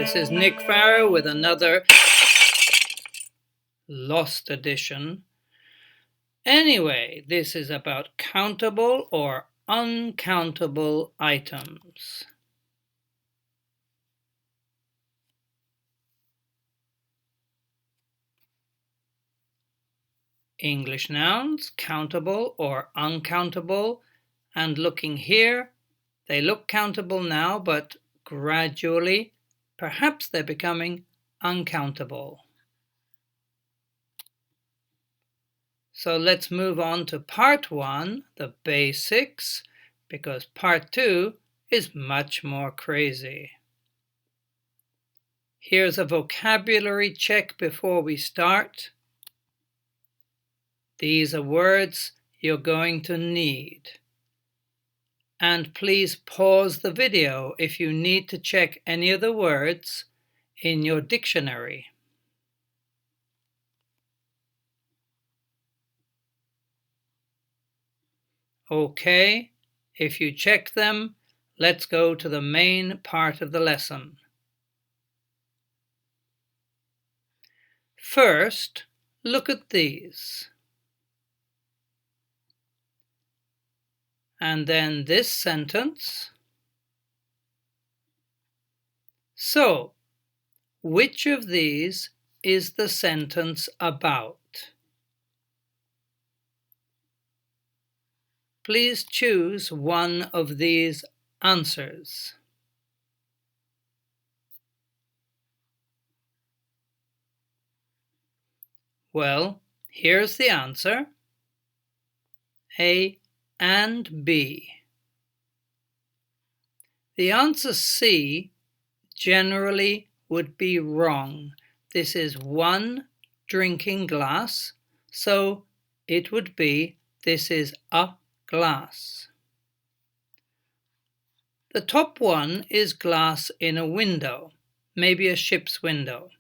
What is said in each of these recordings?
this is Nick Farrow with another lost edition. Anyway, this is about countable or uncountable items. English nouns, countable or uncountable, and looking here, they look countable now, but gradually, perhaps they're becoming uncountable. So let's move on to part 1, the basics, because part 2 is much more crazy. Here's a vocabulary check before we start. These are words you're going to need. And please pause the video if you need to check any of the words in your dictionary. Okay, if you check them, let's go to the main part of the lesson. First, look at these. And then this sentence. So, which of these is the sentence about? Please choose one of these answers. Well, here's the answer. A and B. The answer C generally would be wrong. This is one drinking glass, so it would be this is a glass. The top one is glass in a window, maybe a ship's window.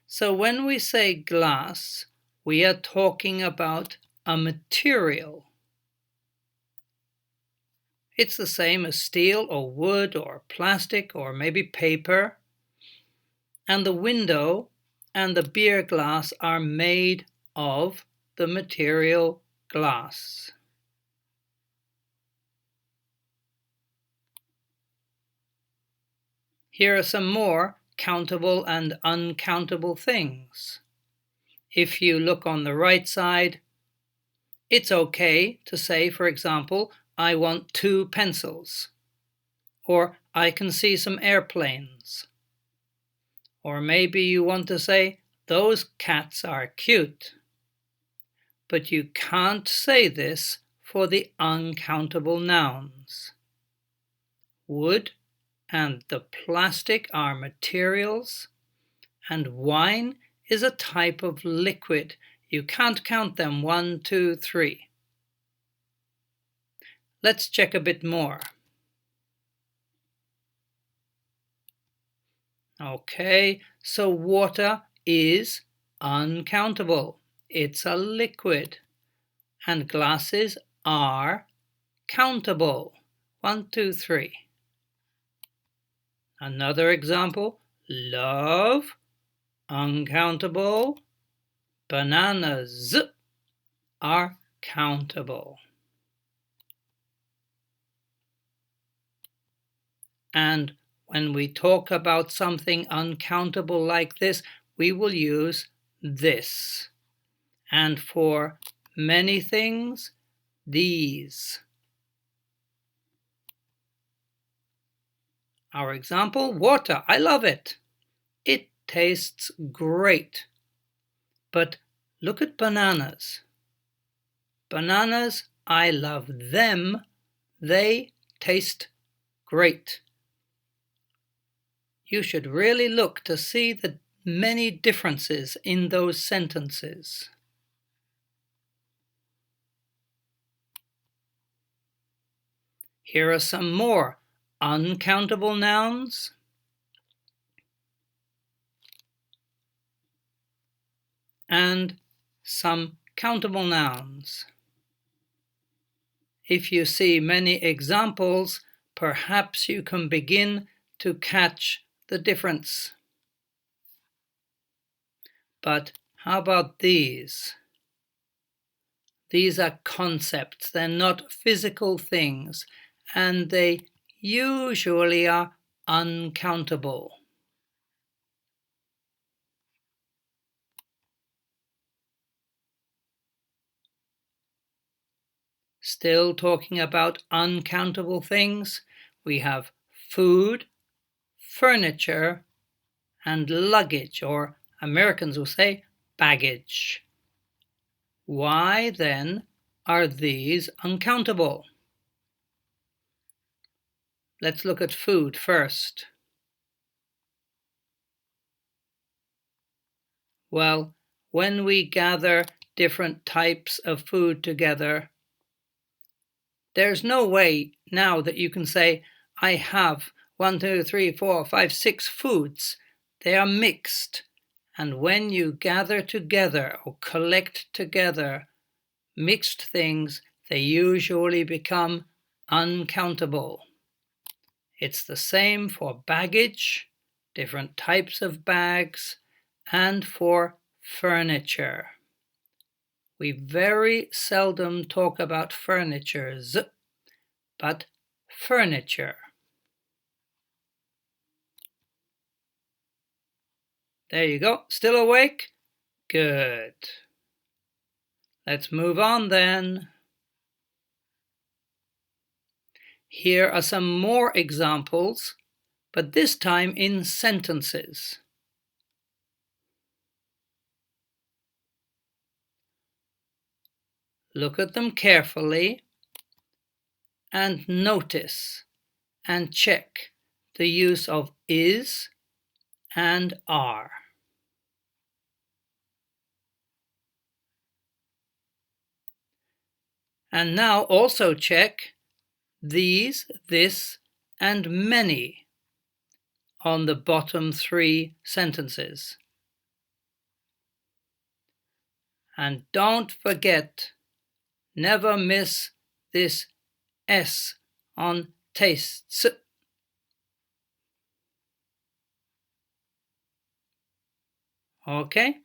So when we say glass, we are talking about a material. It's the same as steel or wood or plastic or maybe paper. And the window and the beer glass are made of the material glass. Here are some more countable and uncountable things. If you look on the right side, it's okay to say, for example, I want 2 pencils, or I can see some airplanes. Or maybe you want to say, those cats are cute. But you can't say this for the uncountable nouns. Wood and the plastic are materials, and wine is a type of liquid. You can't count them 1, 2, 3. Let's check a bit more. Okay, so water is uncountable. It's a liquid. And glasses are countable. 1, 2, 3. Another example, love, uncountable. Bananas are countable. And when we talk about something uncountable like this, we will use this. And for many things, these. Our example, water. I love it. It tastes great. But look at bananas. Bananas, I love them. They taste great. You should really look to see the many differences in those sentences. Here are some more uncountable nouns. And some countable nouns. If you see many examples, perhaps you can begin to catch the difference. But how about these? These are concepts, they're not physical things, and they usually are uncountable. Still talking about uncountable things, we have food, furniture, and luggage, or Americans will say baggage. Why then are these uncountable? Let's look at food first. Well, when we gather different types of food together, there's no way now that you can say, I have 1, 2, 3, 4, 5, 6 foods. They are mixed. And when you gather together or collect together mixed things, they usually become uncountable. It's the same for baggage, different types of bags, and for furniture. We very seldom talk about furnitures, but furniture. There you go. Still awake? Good. Let's move on then. Here are some more examples, but this time in sentences. Look at them carefully and notice and check the use of is and are. And now also check these, this, and many on the bottom 3 sentences. And don't forget, never miss this S on tastes. Okay?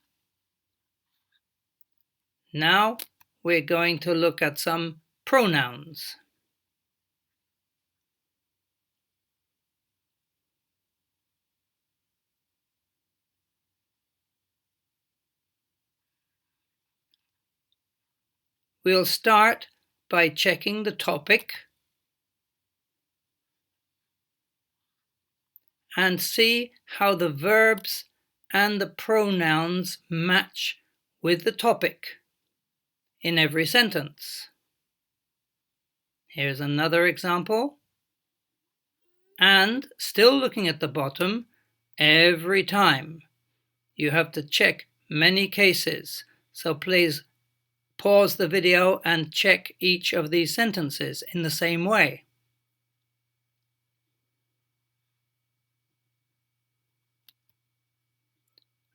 Now we're going to look at some pronouns. We'll start by checking the topic and see how the verbs and the pronouns match with the topic in every sentence. Here's another example. And still looking at the bottom, every time you have to check many cases. So please pause the video and check each of these sentences in the same way.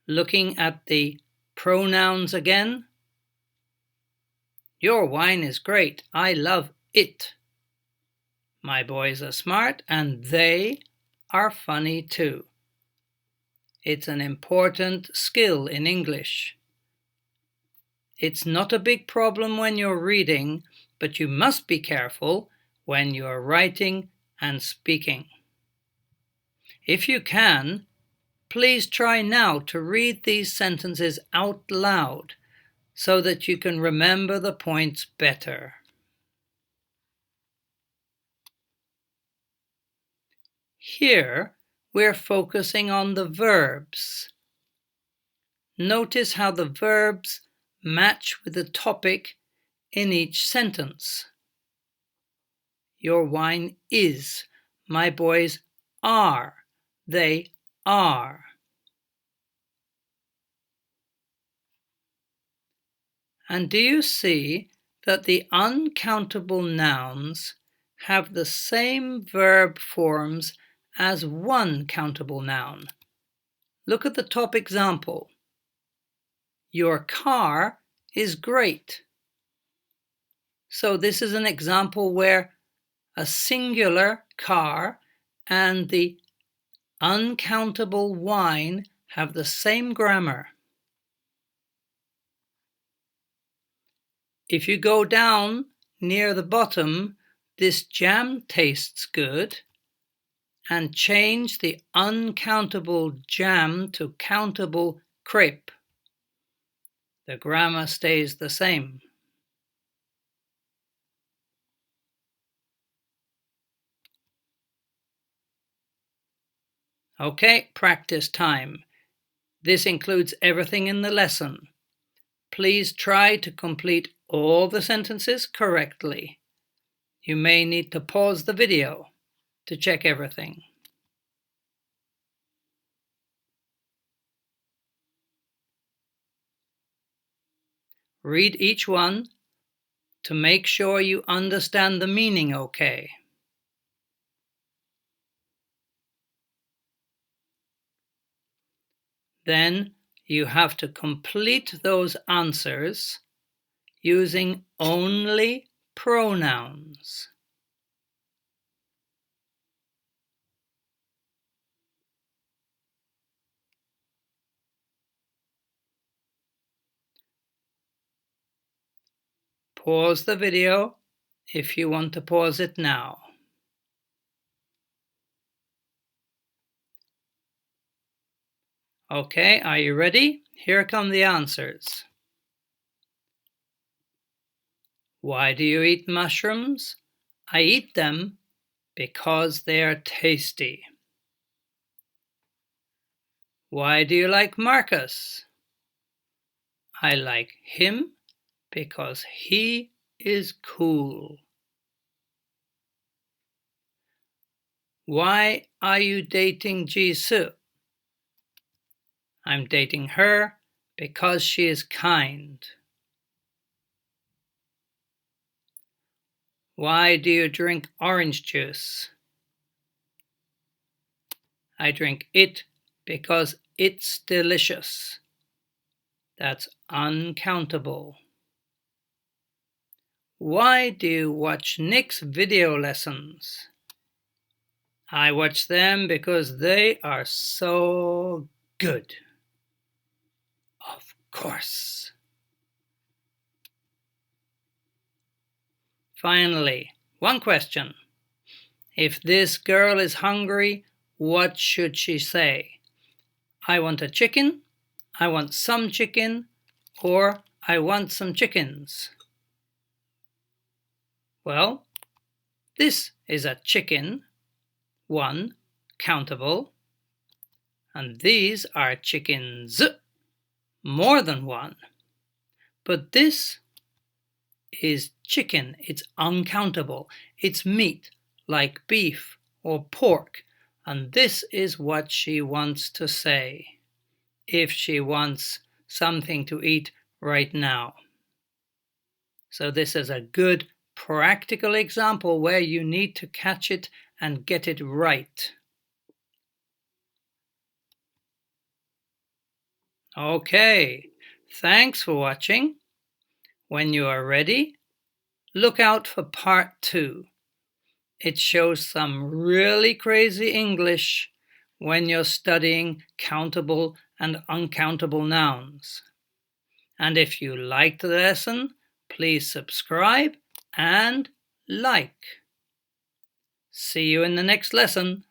Looking at the pronouns again. Your wine is great. I love it. My boys are smart and they are funny too. It's an important skill in English. It's not a big problem when you're reading, but you must be careful when you're writing and speaking. If you can, please try now to read these sentences out loud so that you can remember the points better. Here, we're focusing on the verbs. Notice how the verbs match with the topic in each sentence. Your wine is. My boys are. They are. And do you see that the uncountable nouns have the same verb forms as one countable noun? Look at the top example. Your car is great. So this is an example where a singular car and the uncountable wine have the same grammar. If you go down near the bottom, this jam tastes good, and change the uncountable jam to countable crepe, the grammar stays the same. Okay, practice time. This includes everything in the lesson. Please try to complete all the sentences correctly. You may need to pause the video to check everything. Read each one to make sure you understand the meaning okay. Then you have to complete those answers using only pronouns. Pause the video if you want to pause it now. Okay, are you ready? Here come the answers. Why do you eat mushrooms? I eat them because they are tasty. Why do you like Marcus? I like him because he is cool. Why are you dating Jisoo? I'm dating her because she is kind. Why do you drink orange juice? I drink it because it's delicious. That's uncountable. Why do you watch Nick's video lessons? I watch them because they are so good. Of course. Finally, one question. If this girl is hungry, what should she say? I want a chicken, I want some chicken, or I want some chickens. Well, this is a chicken, one, countable, and these are chickens, more than one. But this is chicken, it's uncountable, it's meat, like beef or pork, and this is what she wants to say, if she wants something to eat right now. So this is a good practical example where you need to catch it and get it right. Okay, thanks for watching. When you are ready, look out for part 2. It shows some really crazy English when you're studying countable and uncountable nouns. And if you liked the lesson, please subscribe and like. See you in the next lesson.